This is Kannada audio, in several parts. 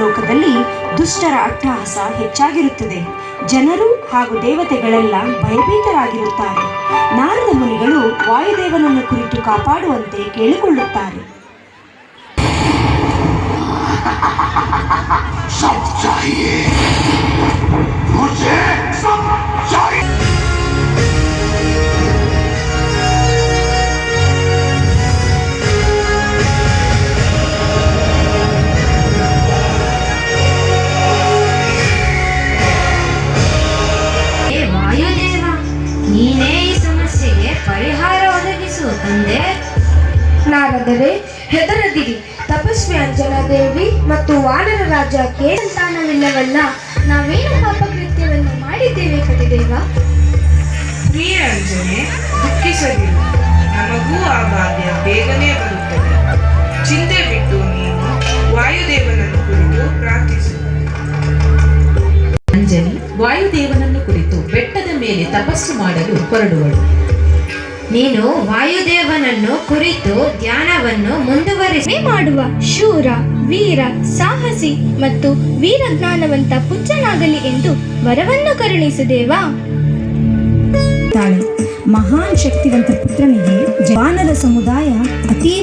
ಲೋಕದಲ್ಲಿ ದುಷ್ಟರ ಅಟ್ಟಹಾಸ ಹೆಚ್ಚಾಗಿರುತ್ತದೆ. ಜನರು ಹಾಗೂ ದೇವತೆಗಳೆಲ್ಲ ಭಯಭೀತರಾಗಿರುತ್ತಾರೆ. ನಾರದ ಮುನಿಗಳು ವಾಯುದೇವನನ್ನು ಕುರಿತು ಕಾಪಾಡುವಂತೆ ಕೇಳಿಕೊಳ್ಳುತ್ತಾರೆ. ನೀನೇ ಈ ಸಮಸ್ಯೆಗೆ ಪರಿಹಾರ ಒದಗಿಸು ತಂದೆ. ನಾರದರೆ ಹೆದರದಿರಿ. ತಪಸ್ವಿ ಅಂಜನಾದೇವಿ ಮತ್ತು ವಾನರ ರಾಜಕ್ಕೆ ಸಂತಾನವಿಲ್ಲವಲ್ಲ. ನಾವೇನು ಪಾಪಕೃತ್ಯವನ್ನು ಮಾಡಿದ್ದೇವೆ ಪತಿದೇವ? ಪ್ರಿಯ ಅಂಜನೆ, ದುಃಖಿಸದಿರು. ನಮಗೂ ಆ ಭಾಗ್ಯ ಬೇಗನೆ ಬರುತ್ತದೆ. ಚಿಂತೆ ಬಿಟ್ಟು ನೀನು ವಾಯುದೇವನನ್ನು ಕುರಿತು ಪ್ರಾರ್ಥಿಸು. ಅಂಜನಿ ವಾಯುದೇವನನ್ನು ಕುರಿತು ಬೆಟ್ಟದ ಮೇಲೆ ತಪಸ್ಸು ಮಾಡಲು ಹೊರಡುವಳು. ನೀನು ವಾಯುದೇವನನ್ನು ಕುರಿತು ಧ್ಯಾನವನ್ನು ಮುಂದುವರಿಸಿ ಮಾಡುವ ಶೂರ, ವೀರ, ಸಾಹಸಿ ಮತ್ತು ವೀರಜ್ಞಾನವಂತ ಪುತ್ರನಾಗಲಿ ಎಂದು ವರವನ್ನು ಕರುಣಿಸಿದೇವಾ. ಮಹಾನ್ ಶಕ್ತಿವಂತ ಪುತ್ರನಿಗೆ ವಾನರ ಸಮುದಾಯ ಅತೀವ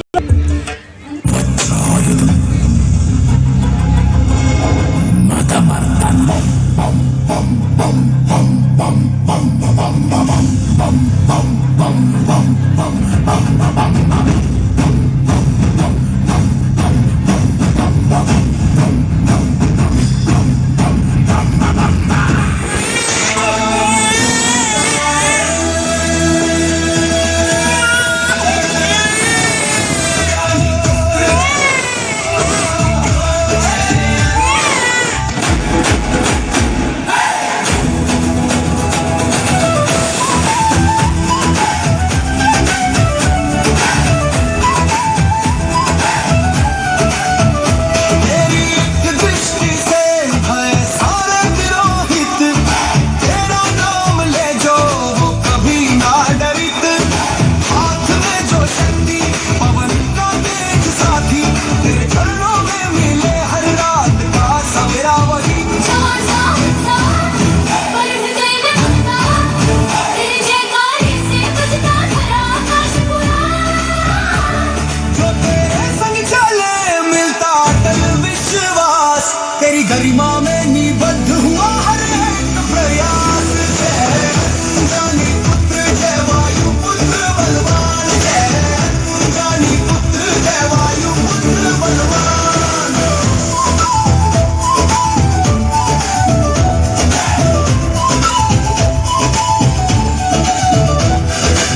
गरिमा में निबद्ध हुआ हर एक प्रयास। जानी पुत्र जय वायु पुत्र बलवान, जानी पुत्र जय वायु पुत्र बलवान।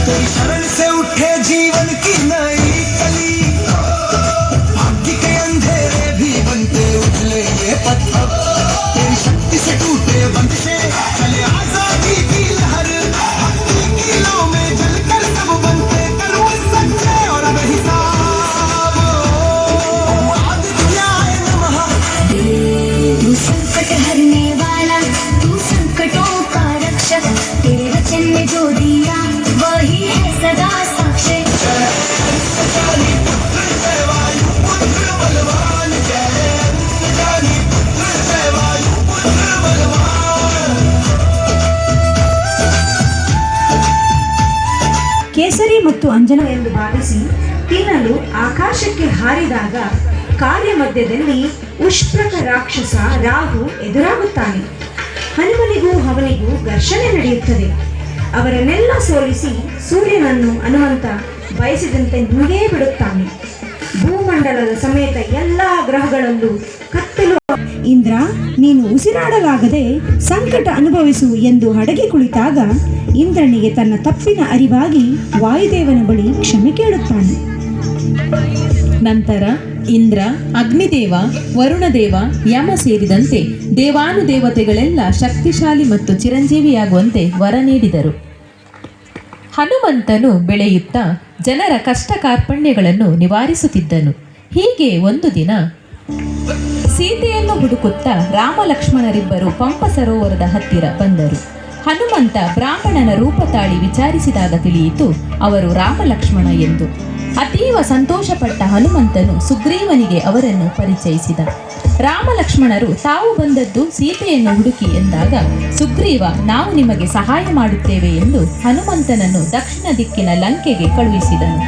तेरी शरण से उठे जीवन की नई कली, भाग्य के अंधेरे भी बनते उजले ये पत्थर। तेरी शक्ति से टूटे बंधे चले आजादी की लहर। भक्ति की लौ में जलकर सब बनते करो सच्चे और बेहिसाब। आदित्याय नमः। तू संकट हरने वाला, तू संकटों का रक्षक। तेरे वचन में जो दिया वही है सदा साक्षी। जानी पुत्र जय वायु पुत्र बलवान, जानी पुत्र जय वायु पुत्र बलवान। ಕೇಸರಿ ಮತ್ತು ಅಂಜನ ಎಂದು ಭಾವಿಸಿ ತಿನ್ನಲು ಆಕಾಶಕ್ಕೆ ಹಾರಿದಾಗ ಕಾರ್ಯ ಮಧ್ಯದಲ್ಲಿ ಉಷ್ಟ್ರಕ ರಾಕ್ಷಸ ರಾಹು ಎದುರಾಗುತ್ತಾನೆ. ಹನುಮನಿಗೂ ಅವನಿಗೂ ಘರ್ಷಣೆ ನಡೆಯುತ್ತದೆ. ಅವರನ್ನೆಲ್ಲ ಸೋಲಿಸಿ ಸೂರ್ಯನನ್ನು ಹನುಮಂತ ಬಯಸಿದಂತೆ ನುಂಗೇ ಬಿಡುತ್ತಾನೆ. ಭೂಮಂಡಲದ ಸಮೇತ ಎಲ್ಲ ಗ್ರಹಗಳಲ್ಲೂ ಕತ್ತಲು. ಇಂದ್ರ, ನೀನು ಉಸಿರಾಡಲಾಗದೆ ಸಂಕಟ ಅನುಭವಿಸು ಎಂದು ಹಡಗಿ ಕುಳಿತಾಗ ಇಂದ್ರನಿಗೆ ತನ್ನ ತಪ್ಪಿನ ಅರಿವಾಗಿ ವಾಯುದೇವನ ಬಳಿ ಕ್ಷಮೆ ಕೇಳುತ್ತಾನೆ. ನಂತರ ಇಂದ್ರ, ಅಗ್ನಿದೇವ, ವರುಣದೇವ, ಯಮ ಸೇರಿದಂತೆ ದೇವಾನುದೇವತೆಗಳೆಲ್ಲ ಶಕ್ತಿಶಾಲಿ ಮತ್ತು ಚಿರಂಜೀವಿಯಾಗುವಂತೆ ವರ ನೀಡಿದರು. ಹನುಮಂತನು ಬೆಳೆಯುತ್ತಾ ಜನರ ಕಷ್ಟ ಕಾರ್ಪಣ್ಯಗಳನ್ನು ನಿವಾರಿಸುತ್ತಿದ್ದನು. ಹೀಗೆ ಒಂದು ದಿನ ಸೀತೆಯನ್ನು ಹುಡುಕುತ್ತಾ ರಾಮ ಲಕ್ಷ್ಮಣರಿಬ್ಬರು ಪಂಪ ಸರೋವರದ ಹತ್ತಿರ ಬಂದರು. ಹನುಮಂತ ಬ್ರಾಹ್ಮಣನ ರೂಪ ತಾಳಿ ವಿಚಾರಿಸಿದಾಗ ತಿಳಿಯಿತು ಅವರು ರಾಮ ಲಕ್ಷ್ಮಣ ಎಂದು. ಅತೀವ ಸಂತೋಷಪಟ್ಟ ಹನುಮಂತನು ಸುಗ್ರೀವನಿಗೆ ಅವರನ್ನು ಪರಿಚಯಿಸಿದ. ರಾಮಲಕ್ಷ್ಮಣರು ತಾವು ಬಂದದ್ದು ಸೀತೆಯನ್ನು ಹುಡುಕಿ ಎಂದಾಗ ಸುಗ್ರೀವ ನಾವು ನಿಮಗೆ ಸಹಾಯ ಮಾಡುತ್ತೇವೆ ಎಂದು ಹನುಮಂತನನ್ನು ದಕ್ಷಿಣ ದಿಕ್ಕಿನ ಲಂಕೆಗೆ ಕಳುಹಿಸಿದನು.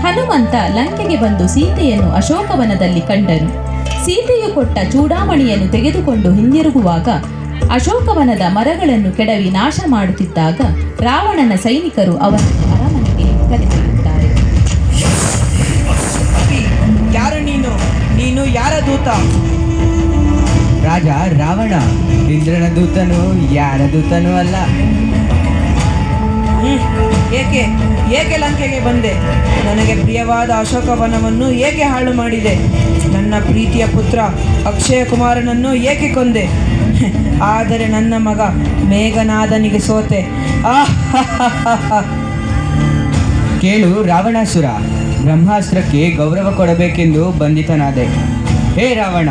ಹನುಮಂತ ಲಂಕೆಗೆ ಬಂದು ಸೀತೆಯನ್ನು ಅಶೋಕವನದಲ್ಲಿ ಕಂಡನು. ಸೀತೆಯು ಕೊಟ್ಟ ಚೂಡಾಮಣಿಯನ್ನು ತೆಗೆದುಕೊಂಡು ಹಿಂದಿರುಗುವಾಗ ಅಶೋಕವನದ ಮರಗಳನ್ನು ಕೆಡವಿ ನಾಶ ಮಾಡುತ್ತಿದ್ದಾಗ ರಾವಣನ ಸೈನಿಕರು ಅವನನ್ನು ಅರಮನೆಗೆ ಕರೆತರುತ್ತಾರೆ. ಯಾರು ನೀನು ಯಾರ ದೂತ? ರಾಜ ರಾವಣ, ಇಂದ್ರನ ದೂತನು ಯಾರ ದೂತನೂ ಅಲ್ಲ. ಏಕೆ ಲಂಕೆಗೆ ಬಂದೆ? ನನಗೆ ಪ್ರಿಯವಾದ ಅಶೋಕವನವನ್ನು ಏಕೆ ಹಾಳು ಮಾಡಿದೆ? ನನ್ನ ಪ್ರೀತಿಯ ಪುತ್ರ ಅಕ್ಷಯ ಕುಮಾರನನ್ನು ಏಕೆ ಕೊಂದೆ? ಆದರೆ ನನ್ನ ಮಗ ಮೇಘನಾದನಿಗೆ ಸೋತೆ. ಕೇಳು ರಾವಣಾಸುರ, ಬ್ರಹ್ಮಾಸ್ತ್ರಕ್ಕೆ ಗೌರವ ಕೊಡಬೇಕೆಂದು ಬಂಧಿತನಾದೆ. ಹೇ ರಾವಣ,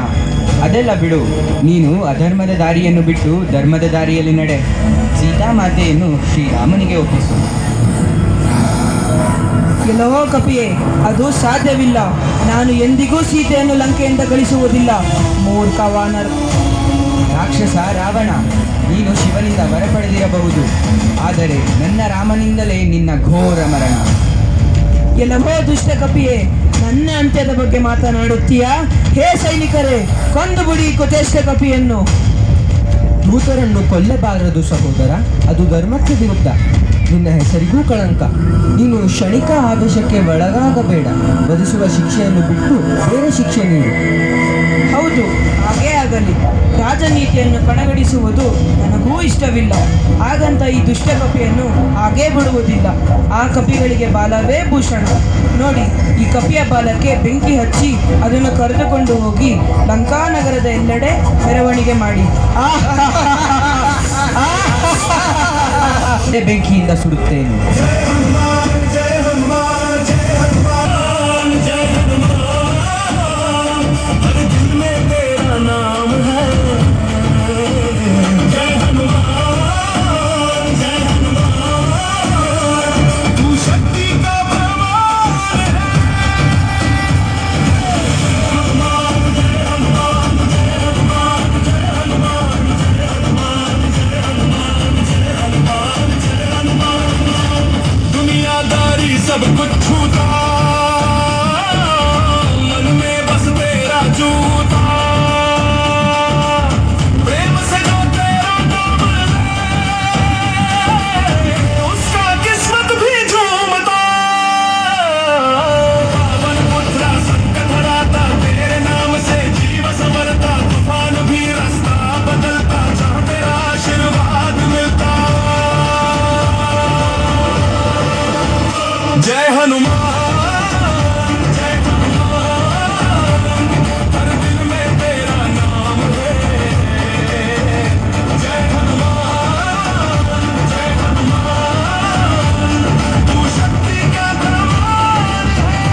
ಅದೆಲ್ಲ ಬಿಡು. ನೀನು ಅಧರ್ಮದ ದಾರಿಯನ್ನು ಬಿಟ್ಟು ಧರ್ಮದ ದಾರಿಯಲ್ಲಿ ನಡೆ. ಸೀತಾಮಾತೆಯನ್ನು ಶ್ರೀರಾಮನಿಗೆ ಒಪ್ಪಿಸು. ಎಲ್ಲವೋ ಕಪಿಯೇ, ಅದು ಸಾಧ್ಯವಿಲ್ಲ. ನಾನು ಎಂದಿಗೂ ಸೀತೆಯನ್ನು ಲಂಕೆಯಿಂದ ಗಳಿಸುವುದಿಲ್ಲ. ಮೂರ್ಖ ವಾನರ. ರಾಕ್ಷಸ ರಾವಣ, ನೀನು ಶಿವನಿಂದ ವರ ಪಡೆದಿರಬಹುದು, ಆದರೆ ನನ್ನ ರಾಮನಿಂದಲೇ ನಿನ್ನ ಘೋರ ಮರಣ. ಎಲ್ಲವೋ ದುಷ್ಟ ಕಪಿಯೇ, ನನ್ನ ಅಂತ್ಯದ ಬಗ್ಗೆ ಮಾತನಾಡುತ್ತೀಯಾ? ಹೇ ಸೈನಿಕರೇ, ಕೊಂದು ಬಿಡಿ ಕುಚೇಷ್ಟ ಕಪಿಯನ್ನು. ದೂತರನ್ನು ಕೊಲ್ಲಬಾರದು ಸಹೋದರ, ಅದು ಧರ್ಮಕ್ಕೆ ವಿರುದ್ಧ, ನಿನ್ನ ಹೆಸರಿಗೂ ಕಳಂಕ. ನೀನು ಕ್ಷಣಿಕ ಆವೇಶಕ್ಕೆ ಒಳಗಾಗಬೇಡ. ವಧಿಸುವ ಶಿಕ್ಷೆಯನ್ನು ಬಿಟ್ಟು ಬೇರೆ ಶಿಕ್ಷೆ ನೀಡು. ಹೌದು, ಹಾಗೇ ಆಗಲಿ. ರಾಜನೀತಿಯನ್ನು ಕಡೆಗಣಿಸುವುದು ನನಗೂ ಇಷ್ಟವಿಲ್ಲ. ಹಾಗಂತ ಈ ದುಷ್ಟ ಕಪಿಯನ್ನು ಹಾಗೇ ಬಿಡುವುದಿಲ್ಲ. ಆ ಕಪಿಗಳಿಗೆ ಬಾಲವೇ ಭೂಷಣ. ನೋಡಿ, ಈ ಕಪಿಯ ಬಾಲಕ್ಕೆ ಬೆಂಕಿ ಹಚ್ಚಿ ಅದನ್ನು ಕರೆದುಕೊಂಡು ಹೋಗಿ ಲಂಕಾನಗರದ ಎಲ್ಲೆಡೆ ಮೆರವಣಿಗೆ ಮಾಡಿ ಬೆಂಕಿಯಿಂದ ಸುಡುತ್ತೇನೆ. सब कुछ छूता, मन में बस तेरा जूता, प्रेम से जो तेरा नाम ले, उसका किस्मत भी झूमता। पावन पुत्रा संकट हराता, तेरे नाम से जीव संवरता, तूफान भी रास्ता बदलता, जहाँ तेरा आशीर्वाद मिलता। जय हनुमान, जय हनुमान, हर दिल में तेरा नाम है। जय हनुमान, जय हनुमान, तू शक्ति का कमाल है।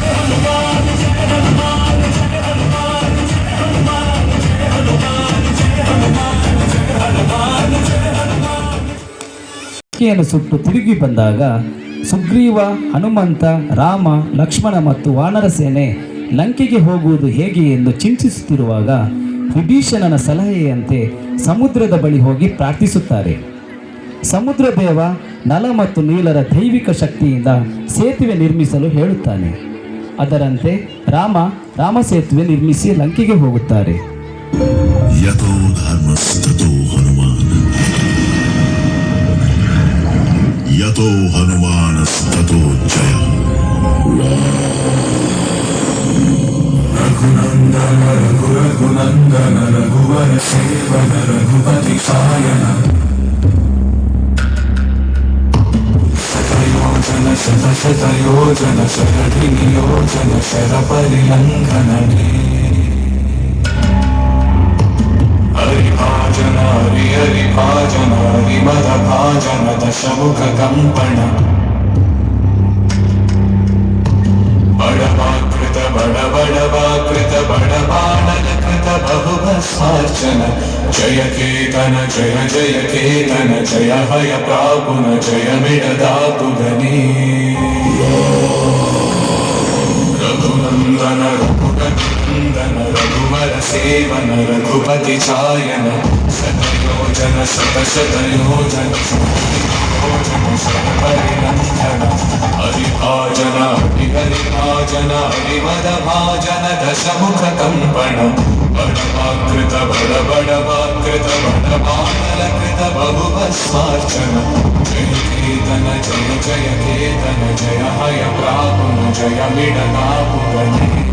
हनुमान, जय हनुमान, जय हनुमान, जय हनुमान, जय हनुमान, जय हनुमान, जय हनुमान, जय हनुमान। ಲಂಕೆಯನ್ನು ಸುಟ್ಟು ತಿರುಗಿ ಬಂದಾಗ ಸುಗ್ರೀವ, ಹನುಮಂತ, ರಾಮ, ಲಕ್ಷ್ಮಣ ಮತ್ತು ವಾನರ ಸೇನೆ ಲಂಕೆಗೆ ಹೋಗುವುದು ಹೇಗೆ ಎಂದು ಚಿಂತಿಸುತ್ತಿರುವಾಗ ವಿಭೀಷಣನ ಸಲಹೆಯಂತೆ ಸಮುದ್ರದ ಬಳಿ ಹೋಗಿ ಪ್ರಾರ್ಥಿಸುತ್ತಾರೆ. ಸಮುದ್ರ ದೇವ ನಲ ಮತ್ತು ನೀಲರ ದೈವಿಕ ಶಕ್ತಿಯಿಂದ ಸೇತುವೆ ನಿರ್ಮಿಸಲು ಹೇಳುತ್ತಾನೆ. ಅದರಂತೆ ರಾಮ ಸೇತುವೆ ನಿರ್ಮಿಸಿ ಲಂಕೆಗೆ ಹೋಗುತ್ತಾರೆ. ಯತೋ ಧರ್ಮಸ್ತತೋ ಹನುಮಾನ್, ಯತೋ ಹನುಮಾನಸ್ತತೋ ಜಯ. ರಘುನಂದನ ರಘುನಂದನ ರಘುವರ ಸೇವನ ರಘುಪತಿ ಸಾಯನ, ಶತಯೋಜನ ಶತಶತಯೋಜನ ಶರಧಿ ನಿಯೋಜನ ಶರ ಪರಿಲಂಘನನೇ. ಹರಿಭಾಜನ ಹರಿಭಾಜನ ಹರಿಮದ ಭಾಜನ ದಶಮುಖ ಕಂಪಣ, ಬಡವಾಕೃತ ಬಡಬಡವಾಕೃತ ಬಡಬಾಣನ ಕೃತ ಬಹುಭಸ್ಮ भस्मार्चन जय केतन जय जय केतन जय हय प्रापुन जय मिडदातु गनी रघुनंदन रघुनंदन रघुवर सेवन रघुपति चायन शतयोजन शतशतयोजन परिनंदन हरिभाजन हरिभाजन हरिमदभाजन दशमुख कंपन बड़वाकृत बड़वाकृत बड़वानलकृत बहुभस्मार्चन जय केतन जय जय केतन जय हय प्रापुन जय मिडदातु गनी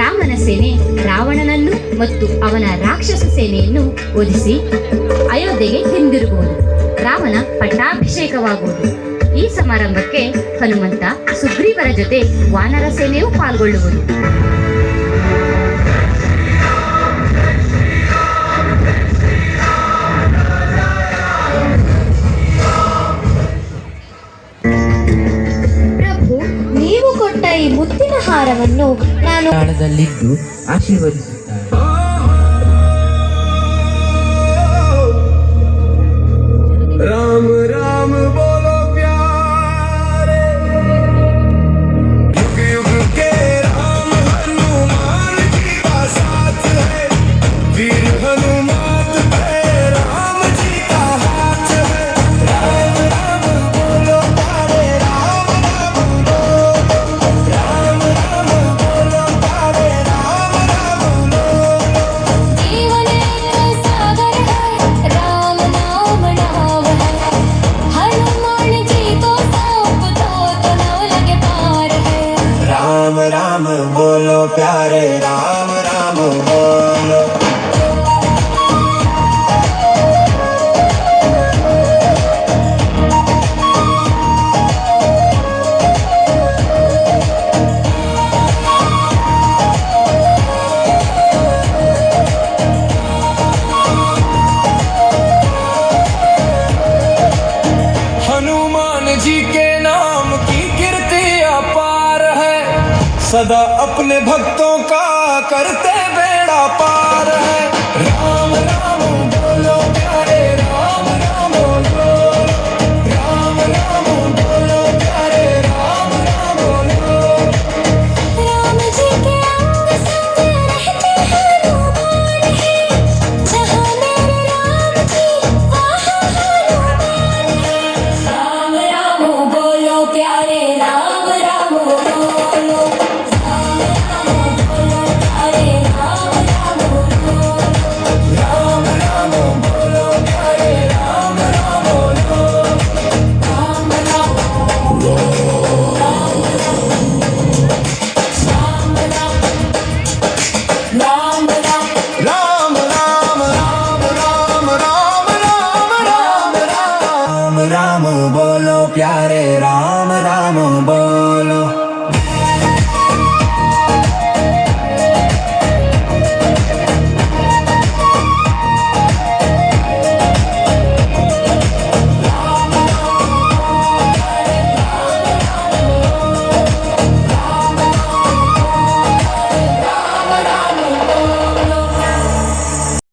ರಾಮನ ಸೇನೆ ರಾವಣನನ್ನು ಮತ್ತು ಅವನ ರಾಕ್ಷಸ ಸೇನೆಯನ್ನು ವಧಿಸಿ ಅಯೋಧ್ಯೆಗೆ ಹಿಂದಿರುಗುವುದು. ರಾಮನ ಪಟ್ಟಾಭಿಷೇಕವಾಗುವುದು. ಈ ಸಮಾರಂಭಕ್ಕೆ ಹನುಮಂತ ಸುಗ್ರೀವರ ಜೊತೆ ವಾನರ ಸೇನೆಯೂ ಪಾಲ್ಗೊಳ್ಳುವುದು. ಪ್ರಭು, ನೀವು ಕೊಟ್ಟ ಈ ಮುತ್ತಿನ ಹಾರವನ್ನು ನಾನು ಕಾಲದಲ್ಲಿದ್ದು ಆಶೀರ್ವದಿಸುತ್ತಾರೆ. राम राम बोलो प्यारे युग युग के राम हनुमान जी का साथ है वीर हनुमान पे राम जी का हाथ है राम राम बोलो प्यारे राम राम बोलो राम राम बोलो प्यारे राम राम बोलो जीवन एक सागर है राम नाम नाव है हनुमान जी को सौंप दो तो नौ लगे पार है राम राम बोलो प्यारे राम राम बोलो हनुमान जी के नाम की कीर्ति अपार है सदा अपने भक्तों का करते